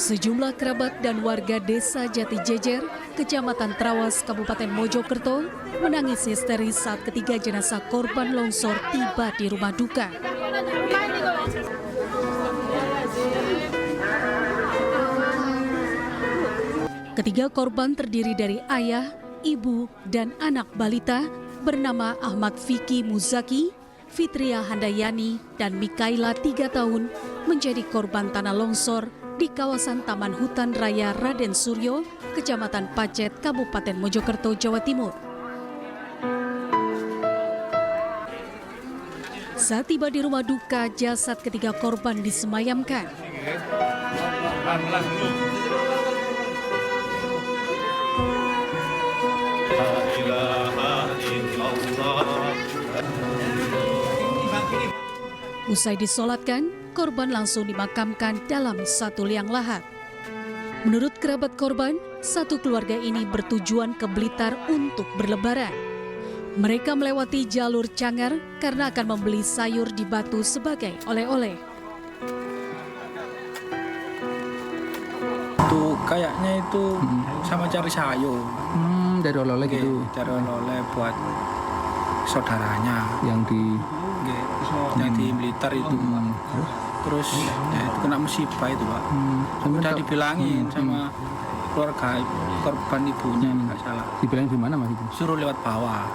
Sejumlah kerabat dan warga desa Jati Jejer, Kecamatan Trawas, Kabupaten Mojokerto, menangis histeris saat ketiga jenazah korban longsor tiba di rumah duka. Ketiga korban terdiri dari ayah, ibu, dan anak balita bernama Ahmad Vicky Muzaki, Fitria Handayani, dan Mikaela 3 tahun menjadi korban tanah longsor di kawasan Taman Hutan Raya Raden Suryo, Kecamatan Pacet, Kabupaten Mojokerto, Jawa Timur. Saat tiba di rumah duka, jasad ketiga korban disemayamkan. Usai disolatkan, korban langsung dimakamkan dalam satu liang lahat. Menurut kerabat korban, satu keluarga ini bertujuan ke Blitar untuk berlebaran. Mereka melewati jalur Cangar karena akan membeli sayur di Batu sebagai oleh-oleh. Itu kayaknya itu sama cari sayur. Dari oleh-oleh gitu. Cari oleh-oleh buat saudaranya Yang di Blitar itu. Terus ya, itu kena musibah itu, Pak. Udah dibilangin sama keluarga korban ibunya, nggak salah. Dibilang di mana Mas itu? Suruh lewat bawah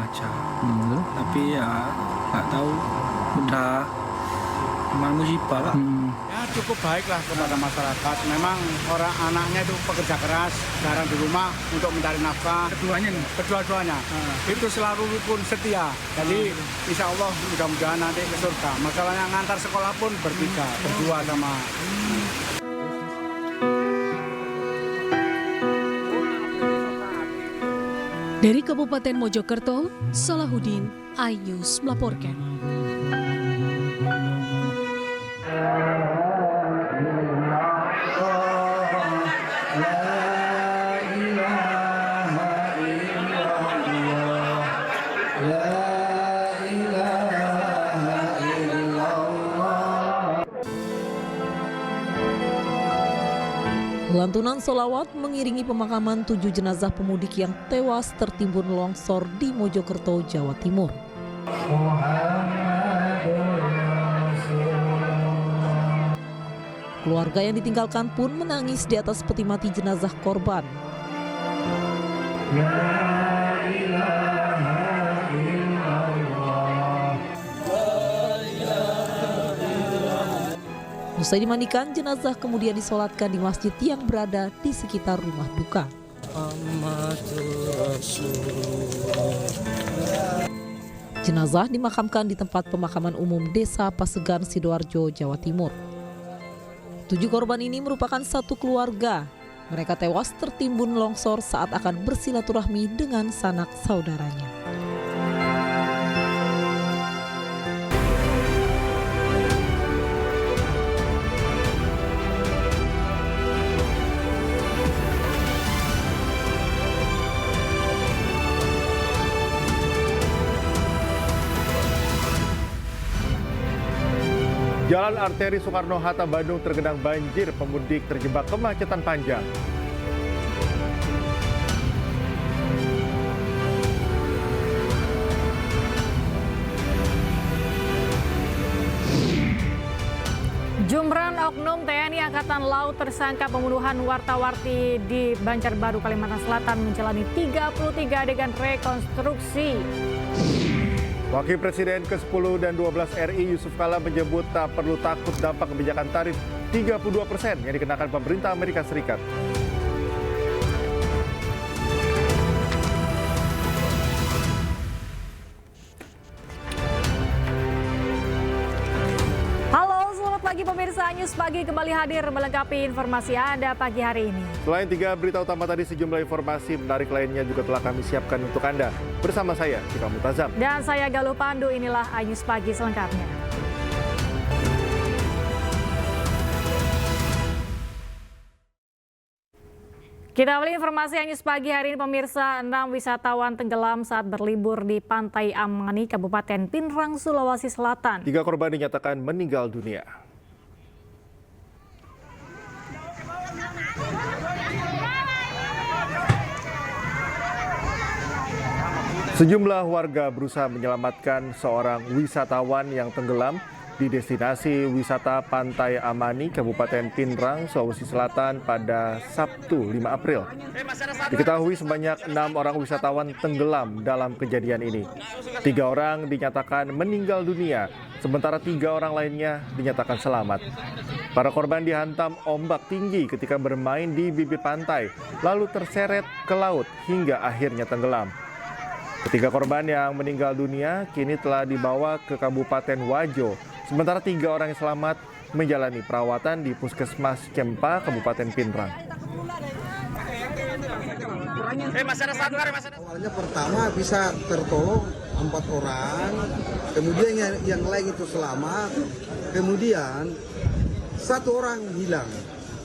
aja. Tapi ya nggak tahu, udah kena musibah, Pak. Ya cukup baiklah kepada masyarakat. Memang orang anaknya itu pekerja keras, jarang di rumah untuk mencari nafkah. Kedua-duanya. Itu selalu rukun setia. Jadi insya Allah mudah-mudahan nanti ke surga. Masalahnya ngantar sekolah pun bertiga, berdua sama. Dari Kabupaten Mojokerto, Salahuddin, iNews melaporkan. Lantunan sholawat mengiringi pemakaman 7 jenazah pemudik yang tewas tertimbun longsor di Mojokerto, Jawa Timur. Keluarga yang ditinggalkan pun menangis di atas peti mati jenazah korban. Usai dimandikan, jenazah kemudian disolatkan di masjid yang berada di sekitar rumah duka. Jenazah dimakamkan di tempat pemakaman umum Desa Pasegan, Sidoarjo, Jawa Timur. 7 korban ini merupakan satu keluarga. Mereka tewas tertimbun longsor saat akan bersilaturahmi dengan sanak saudaranya. Jalan arteri Soekarno-Hatta Bandung tergenang banjir, pemudik terjebak kemacetan panjang. Jumran oknum TNI Angkatan Laut tersangka pembunuhan warta-warti di Banjarbaru, Kalimantan Selatan menjalani 33 adegan rekonstruksi. Wakil Presiden ke-10 dan 12 RI Yusuf Kala menyebut tak perlu takut dampak kebijakan tarif 32% yang dikenakan pemerintah Amerika Serikat. Halo, selamat pagi pemirsa. News Pagi kembali hadir melengkapi informasi Anda pagi hari ini. Selain 3 berita utama tadi, sejumlah informasi menarik lainnya juga telah kami siapkan untuk Anda. Bersama saya, Cika Mutazam. Dan saya Galuh Pandu, inilah iNews Pagi selengkapnya. Kita awali informasi iNews Pagi hari ini pemirsa. 6 wisatawan tenggelam saat berlibur di Pantai Amani, Kabupaten Pinrang, Sulawesi Selatan. 3 korban dinyatakan meninggal dunia. Sejumlah warga berusaha menyelamatkan seorang wisatawan yang tenggelam di destinasi wisata Pantai Amani, Kabupaten Pinrang, Sulawesi Selatan pada Sabtu 5 April. Diketahui sebanyak 6 orang wisatawan tenggelam dalam kejadian ini. 3 orang dinyatakan meninggal dunia, sementara 3 orang lainnya dinyatakan selamat. Para korban dihantam ombak tinggi ketika bermain di bibir pantai, lalu terseret ke laut hingga akhirnya tenggelam. Ketiga korban yang meninggal dunia kini telah dibawa ke Kabupaten Wajo, sementara 3 orang yang selamat menjalani perawatan di Puskesmas Cempa, Kabupaten Pinrang. Awalnya pertama bisa tertolong 4 orang, kemudian yang lain itu selamat, kemudian 1 orang hilang.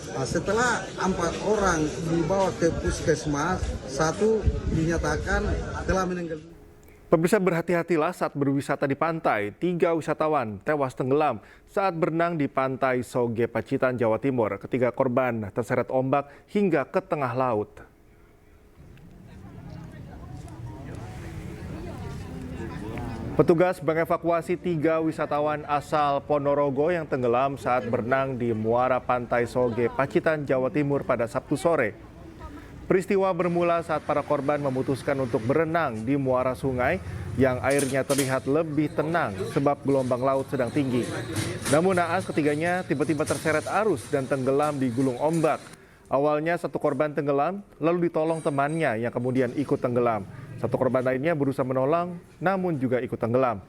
Setelah 4 orang dibawa ke puskesmas, 1 dinyatakan telah meninggal. Pemirsa, berhati-hatilah saat berwisata di pantai. 3 wisatawan tewas tenggelam saat berenang di Pantai Soge, Pacitan, Jawa Timur. Ketiga korban terseret ombak hingga ke tengah laut. Petugas mengevakuasi 3 wisatawan asal Ponorogo yang tenggelam saat berenang di muara Pantai Soge, Pacitan, Jawa Timur pada Sabtu sore. Peristiwa bermula saat para korban memutuskan untuk berenang di muara sungai yang airnya terlihat lebih tenang sebab gelombang laut sedang tinggi. Namun naas ketiganya tiba-tiba terseret arus dan tenggelam di gulung ombak. Awalnya 1 korban tenggelam, lalu ditolong temannya yang kemudian ikut tenggelam. 1 korban lainnya berusaha menolong, namun juga ikut tenggelam.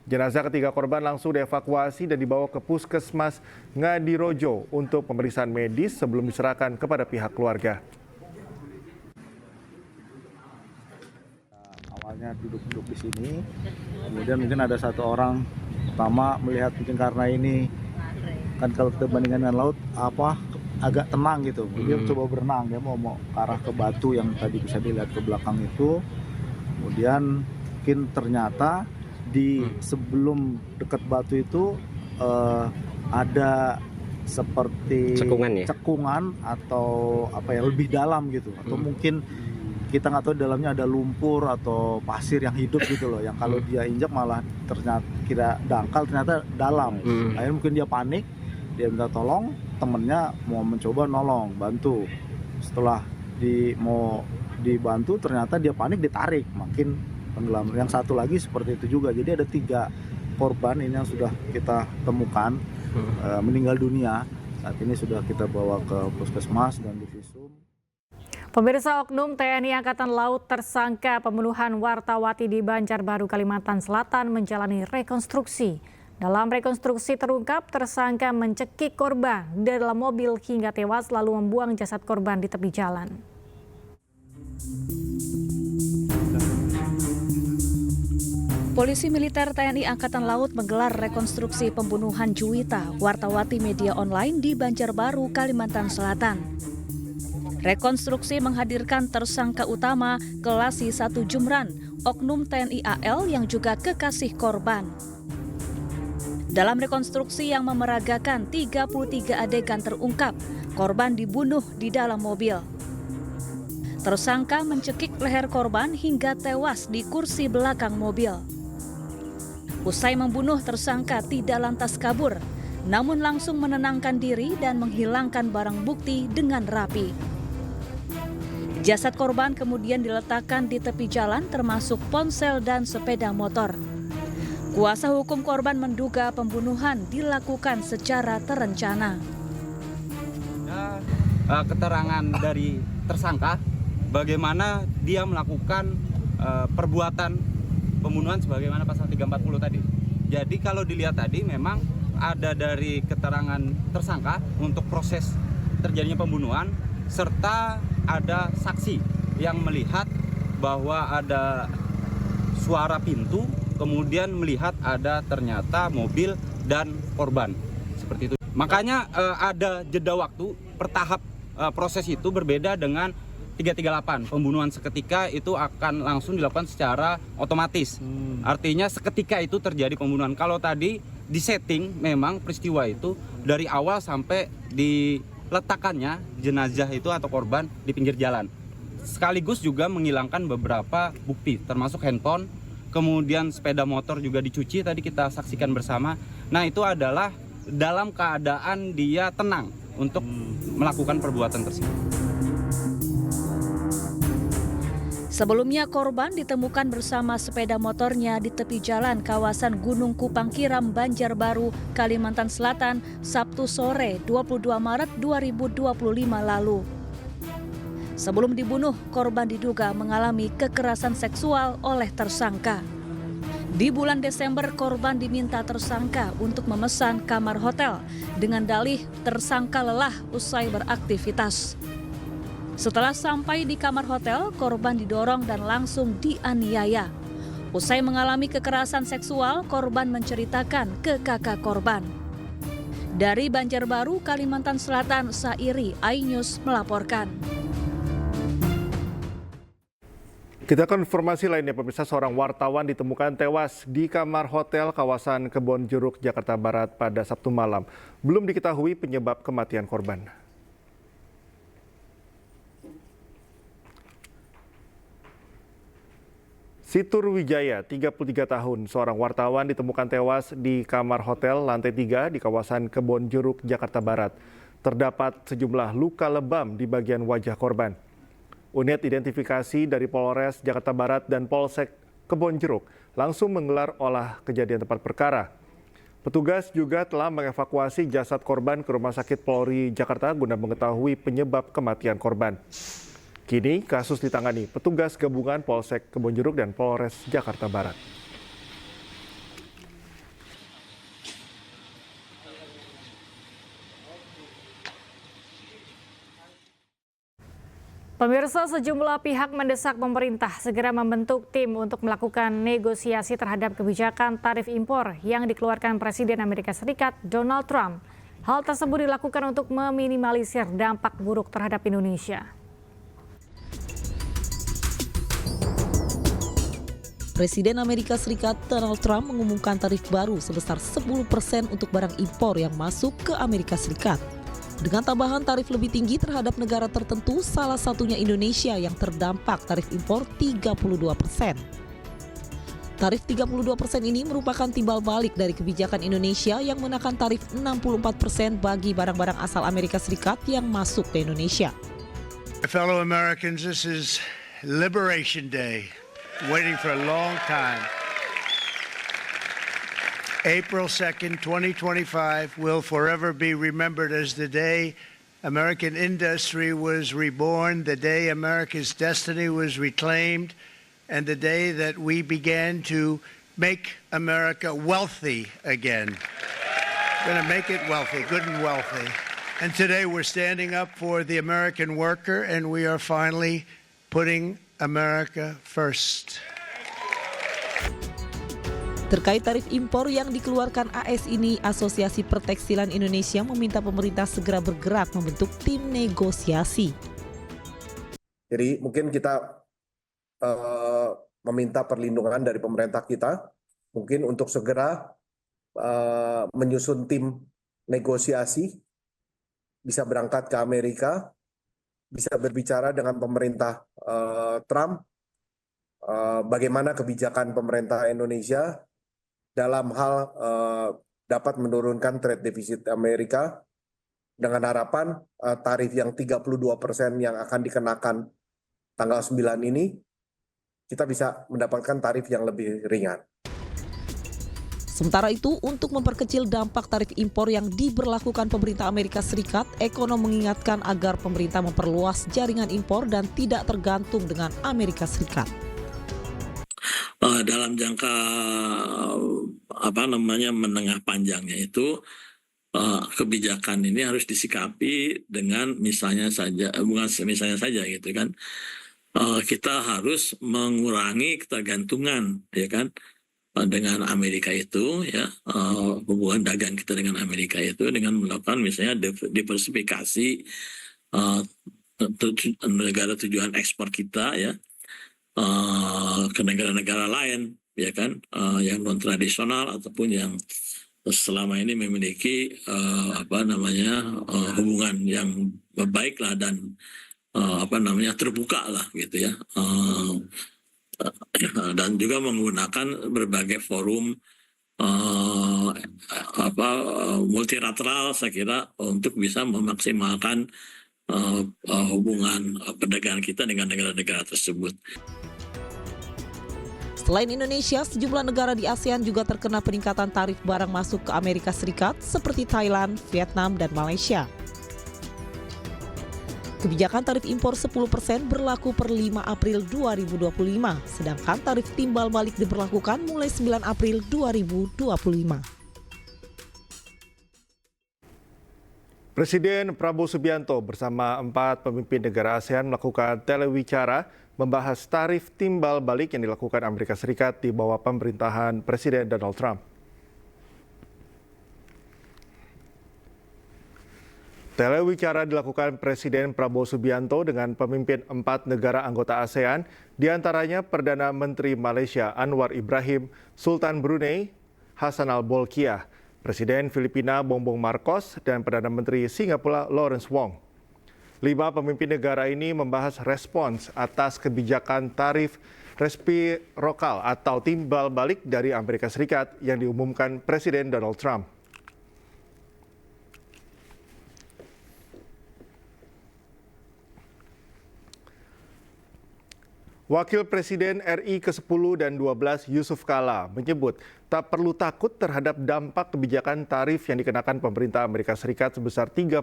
Jenazah ketiga korban langsung dievakuasi dan dibawa ke Puskesmas Ngadirojo untuk pemeriksaan medis sebelum diserahkan kepada pihak keluarga. Awalnya duduk-duduk di sini, kemudian mungkin ada 1 orang pertama melihat mungkin karena ini kan kalau kita bandingkan dengan laut agak tenang gitu. Dia coba berenang, dia mau ke arah ke batu yang tadi bisa dilihat ke belakang itu. Kemudian mungkin ternyata di sebelum dekat batu itu ada seperti cekungan atau lebih dalam gitu, atau mungkin kita nggak tahu dalamnya ada lumpur atau pasir yang hidup gitu loh, yang kalau dia injak malah ternyata kira dangkal, ternyata dalam. Akhirnya mungkin dia panik, dia minta tolong, temennya mau mencoba nolong, bantu. Setelah mau dibantu ternyata dia panik, ditarik, makin tenggelam. Yang 1 lagi seperti itu juga. Jadi ada 3 korban ini yang sudah kita temukan meninggal dunia. Saat ini sudah kita bawa ke puskesmas dan divisum. Pemirsa, oknum TNI Angkatan Laut tersangka pembunuhan wartawati di Banjarbaru, Kalimantan Selatan menjalani rekonstruksi. Dalam rekonstruksi terungkap tersangka mencekik korban di dalam mobil hingga tewas lalu membuang jasad korban di tepi jalan. Polisi militer TNI Angkatan Laut menggelar rekonstruksi pembunuhan Juwita, wartawati media online di Banjarbaru, Kalimantan Selatan. Rekonstruksi menghadirkan tersangka utama Kelasi 1 Jumran, oknum TNI AL yang juga kekasih korban. Dalam rekonstruksi yang memeragakan 33 adegan terungkap, korban dibunuh di dalam mobil. Tersangka mencekik leher korban hingga tewas di kursi belakang mobil. Usai membunuh, tersangka tidak lantas kabur, namun langsung menenangkan diri dan menghilangkan barang bukti dengan rapi. Jasad korban kemudian diletakkan di tepi jalan termasuk ponsel dan sepeda motor. Kuasa hukum korban menduga pembunuhan dilakukan secara terencana. Keterangan dari tersangka bagaimana dia melakukan perbuatan pembunuhan sebagaimana pasal 340 tadi. Jadi kalau dilihat tadi memang ada dari keterangan tersangka untuk proses terjadinya pembunuhan, serta ada saksi yang melihat bahwa ada suara pintu, kemudian melihat ada ternyata mobil dan korban. Seperti itu. Makanya ada jeda waktu bertahap, proses itu berbeda dengan 338. Pembunuhan seketika itu akan langsung dilakukan secara otomatis. Artinya seketika itu terjadi pembunuhan. Kalau tadi disetting memang peristiwa itu dari awal sampai diletakkannya jenazah itu atau korban di pinggir jalan. sekaligus juga menghilangkan beberapa bukti termasuk handphone, kemudian sepeda motor juga dicuci tadi kita saksikan bersama. Nah, itu adalah dalam keadaan dia tenang untuk melakukan perbuatan tersebut. Sebelumnya korban ditemukan bersama sepeda motornya di tepi jalan kawasan Gunung Kupang Kiram, Banjarbaru, Kalimantan Selatan, Sabtu sore 22 Maret 2025 lalu. Sebelum dibunuh, korban diduga mengalami kekerasan seksual oleh tersangka. Di bulan Desember, korban diminta tersangka untuk memesan kamar hotel dengan dalih tersangka lelah usai beraktivitas. Setelah sampai di kamar hotel, korban didorong dan langsung dianiaya. Usai mengalami kekerasan seksual, korban menceritakan ke kakak korban. Dari Banjarbaru, Kalimantan Selatan, Sairi iNews melaporkan. Kita ke informasi lainnya, pemirsa. Seorang wartawan ditemukan tewas di kamar hotel kawasan Kebonjeruk, Jakarta Barat pada Sabtu malam. Belum diketahui penyebab kematian korban. Situr Wijaya, 33 tahun, seorang wartawan ditemukan tewas di kamar hotel lantai 3 di kawasan Kebonjeruk, Jakarta Barat. Terdapat sejumlah luka lebam di bagian wajah korban. Unit identifikasi dari Polres Jakarta Barat dan Polsek Kebonjeruk langsung menggelar olah kejadian tempat perkara. Petugas juga telah mengevakuasi jasad korban ke Rumah Sakit Polri Jakarta guna mengetahui penyebab kematian korban. Kini kasus ditangani petugas gabungan Polsek Kebonjeruk dan Polres Jakarta Barat. Pemirsa, sejumlah pihak mendesak pemerintah segera membentuk tim untuk melakukan negosiasi terhadap kebijakan tarif impor yang dikeluarkan Presiden Amerika Serikat Donald Trump. Hal tersebut dilakukan untuk meminimalisir dampak buruk terhadap Indonesia. Presiden Amerika Serikat Donald Trump mengumumkan tarif baru sebesar 10% untuk barang impor yang masuk ke Amerika Serikat. Dengan tambahan tarif lebih tinggi terhadap negara tertentu, salah satunya Indonesia yang terdampak tarif impor 32%. Tarif 32% ini merupakan timbal balik dari kebijakan Indonesia yang menaikkan tarif 64% bagi barang-barang asal Amerika Serikat yang masuk ke Indonesia. Fellow Americans, this is Liberation Day. Waiting for a long time. April 2nd, 2025 will forever be remembered as the day American industry was reborn, the day America's destiny was reclaimed, and the day that we began to make America wealthy again. We're going to make it wealthy, good and wealthy. And today we're standing up for the American worker, and we are finally putting America first. Terkait tarif impor yang dikeluarkan AS ini, Asosiasi Pertekstilan Indonesia meminta pemerintah segera bergerak membentuk tim negosiasi. Jadi mungkin kita meminta perlindungan dari pemerintah kita, mungkin untuk segera menyusun tim negosiasi, bisa berangkat ke Amerika, bisa berbicara dengan pemerintah Trump, bagaimana kebijakan pemerintah Indonesia dalam hal dapat menurunkan trade deficit Amerika dengan harapan tarif yang 32% yang akan dikenakan tanggal 9 ini, kita bisa mendapatkan tarif yang lebih ringan. Sementara itu, untuk memperkecil dampak tarif impor yang diberlakukan pemerintah Amerika Serikat, ekonom mengingatkan agar pemerintah memperluas jaringan impor dan tidak tergantung dengan Amerika Serikat. Dalam jangka menengah panjangnya itu kebijakan ini harus disikapi dengan misalnya saja gitu kan, kita harus mengurangi ketergantungan ya kan dengan Amerika itu ya, hubungan dagang kita dengan Amerika itu dengan melakukan misalnya diversifikasi negara tujuan ekspor kita ya, ke negara-negara lain ya kan, yang non tradisional ataupun yang selama ini memiliki hubungan yang baik lah dan terbuka lah gitu ya. Dan juga menggunakan berbagai forum multilateral saya kira untuk bisa memaksimalkan hubungan perdagangan kita dengan negara-negara tersebut. Selain Indonesia, sejumlah negara di ASEAN juga terkena peningkatan tarif barang masuk ke Amerika Serikat seperti Thailand, Vietnam, dan Malaysia. Kebijakan tarif impor 10% berlaku per 5 April 2025, sedangkan tarif timbal balik diberlakukan mulai 9 April 2025. Presiden Prabowo Subianto bersama 4 pemimpin negara ASEAN melakukan telewicara membahas tarif timbal balik yang dilakukan Amerika Serikat di bawah pemerintahan Presiden Donald Trump. Telewicara dilakukan Presiden Prabowo Subianto dengan pemimpin 4 negara anggota ASEAN, diantaranya Perdana Menteri Malaysia Anwar Ibrahim, Sultan Brunei Hassan Al-Bolkiah, Presiden Filipina Bongbong Marcos, dan Perdana Menteri Singapura Lawrence Wong. 5 pemimpin negara ini membahas respons atas kebijakan tarif resiprokal atau timbal balik dari Amerika Serikat yang diumumkan Presiden Donald Trump. Wakil Presiden RI ke-10 dan 12 Yusuf Kala menyebut tak perlu takut terhadap dampak kebijakan tarif yang dikenakan pemerintah Amerika Serikat sebesar 32%.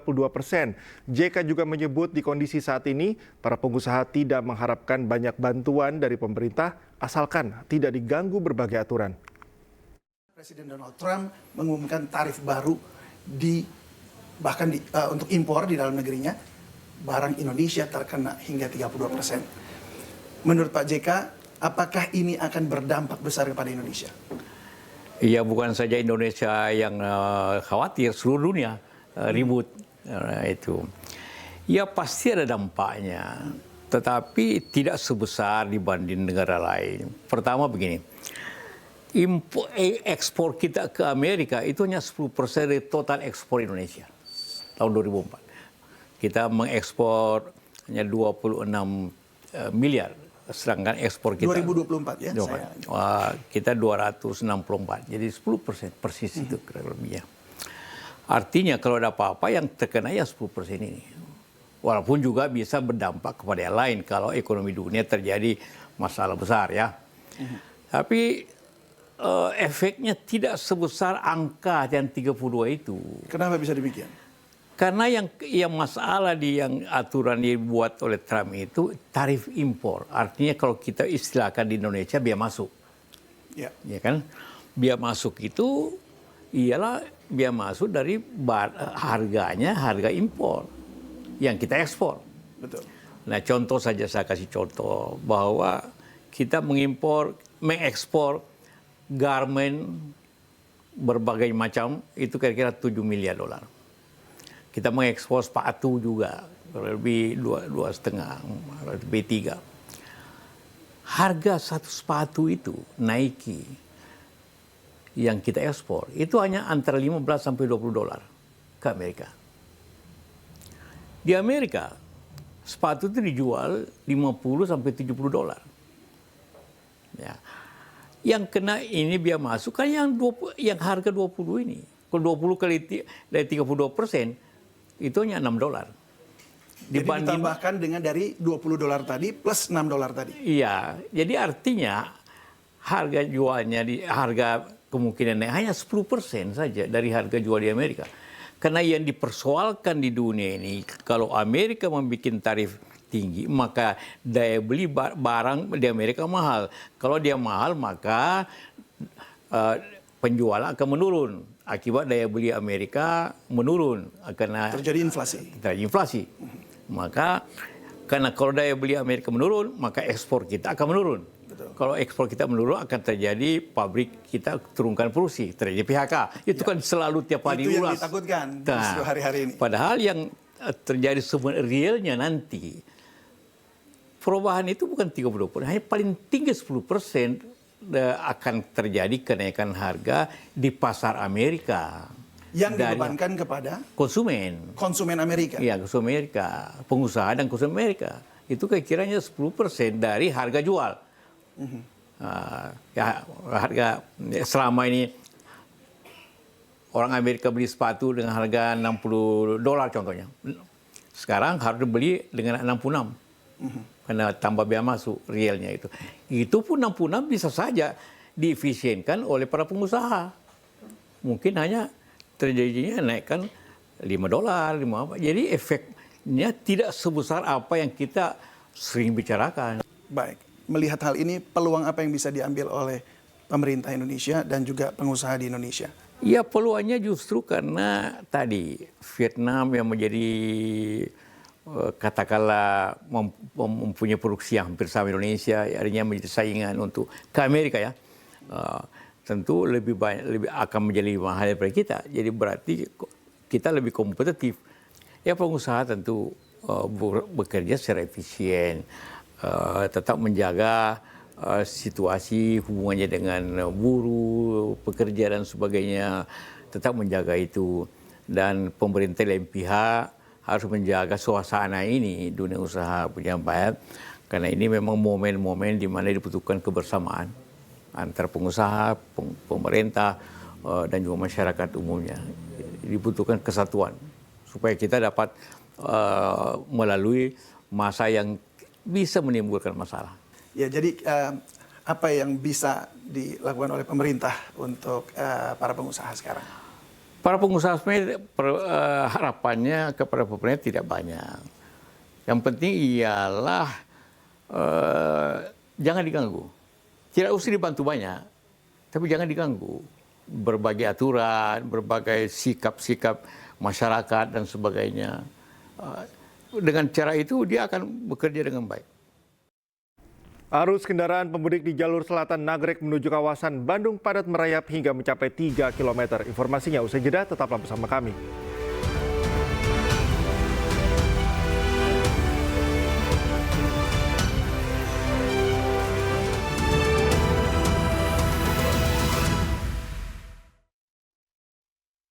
JK juga menyebut di kondisi saat ini, para pengusaha tidak mengharapkan banyak bantuan dari pemerintah asalkan tidak diganggu berbagai aturan. Presiden Donald Trump mengumumkan tarif baru bahkan untuk impor di dalam negerinya, barang Indonesia terkena hingga 32%. Menurut Pak JK, apakah ini akan berdampak besar kepada Indonesia? Iya, bukan saja Indonesia yang khawatir, seluruh dunia ribut itu. Ya pasti ada dampaknya, tetapi tidak sebesar dibanding negara lain. Pertama begini, ekspor kita ke Amerika itu hanya 10% dari total ekspor Indonesia tahun 2004. Kita mengekspor hanya 26 miliar. Sedangkan ekspor kita 2024 ya. Kita 264, jadi 10% persis itu kira lebihnya. Artinya kalau ada apa-apa yang terkena ya 10% ini. Walaupun juga bisa berdampak kepada yang lain kalau ekonomi dunia terjadi masalah besar ya. Tapi efeknya tidak sebesar angka yang 32 itu. Kenapa bisa demikian? Karena yang masalah yang aturan dibuat oleh Trump itu tarif impor. Artinya kalau kita istilahkan di Indonesia biaya masuk. Ya kan? Biaya masuk itu ialah biaya masuk dari harga impor yang kita ekspor. Betul. Nah, contoh saja saya kasih contoh bahwa kita mengekspor garment berbagai macam itu kira-kira 7 miliar dolar. Kita mengekspor sepatu juga, lebih 2,5, lebih 3. Harga satu sepatu itu, Nike, yang kita ekspor, itu hanya antara 15 sampai 20 dolar ke Amerika. Di Amerika, sepatu itu dijual 50 sampai 70 dolar. Ya. Yang kena ini biaya masuk kan yang harga 20 ini. Kalau 20 kali dari 32%, itu hanya 6 dolar. Jadi ditambahkan dengan dari 20 dolar tadi plus 6 dolar tadi. Iya, jadi artinya harga jualnya harga kemungkinan naik hanya 10% saja dari harga jual di Amerika. Karena yang dipersoalkan di dunia ini, kalau Amerika membuat tarif tinggi, maka daya beli barang di Amerika mahal. Kalau dia mahal, maka penjualan akan menurun. Akibat daya beli Amerika menurun karena terjadi inflasi. Maka karena kalau daya beli Amerika menurun, maka ekspor kita akan menurun. Betul. Kalau ekspor kita menurun akan terjadi pabrik kita turunkan produksi, terjadi PHK. Itu kan selalu tiap hari itu yang ditakutkan justru hari-hari ini. Padahal yang terjadi sebenarnya realnya nanti perubahan itu bukan 30%, hanya paling tinggi 10%. Akan terjadi kenaikan harga di pasar Amerika. Yang dibebankan kepada konsumen Amerika. Iya, konsumen Amerika, pengusaha dan konsumen Amerika. Itu kira-kiranya 10% dari harga jual. Ya, harga selama ini orang Amerika beli sepatu dengan harga $60 contohnya. Sekarang harus beli dengan 66. Karena tambah biaya masuk realnya itu. Itu pun 66 bisa saja diefisienkan oleh para pengusaha. Mungkin hanya terjadinya naikkan $5, jadi efeknya tidak sebesar apa yang kita sering bicarakan. Baik, melihat hal ini, peluang apa yang bisa diambil oleh pemerintah Indonesia dan juga pengusaha di Indonesia? Ya, peluangnya justru karena tadi Vietnam yang menjadi katakanlah mempunyai produksi yang hampir sama Indonesia, artinya menjadi saingan untuk ke Amerika ya. Tentu lebih akan menjadi mahal daripada kita. Jadi berarti kita lebih kompetitif. Ya, pengusaha tentu bekerja secara efisien, tetap menjaga situasi hubungannya dengan buruh, pekerja dan sebagainya, tetap menjaga itu. Dan pemerintah lain pihak harus menjaga suasana ini, dunia usaha punya baik, karena ini memang momen-momen di mana dibutuhkan kebersamaan antara pengusaha, pemerintah, dan juga masyarakat umumnya. Dibutuhkan kesatuan supaya kita dapat melalui masa yang bisa menimbulkan masalah. Ya, jadi apa yang bisa dilakukan oleh pemerintah untuk para pengusaha sekarang? Para pengusaha sebenarnya harapannya kepada pemerintah tidak banyak. Yang penting ialah jangan diganggu. Tidak usah dibantu banyak, tapi jangan diganggu. Berbagai aturan, berbagai sikap-sikap masyarakat dan sebagainya. Dengan cara itu dia akan bekerja dengan baik. Arus kendaraan pemudik di jalur selatan Nagrek menuju kawasan Bandung padat merayap hingga mencapai 3 km. Informasinya usai jeda, tetaplah bersama kami.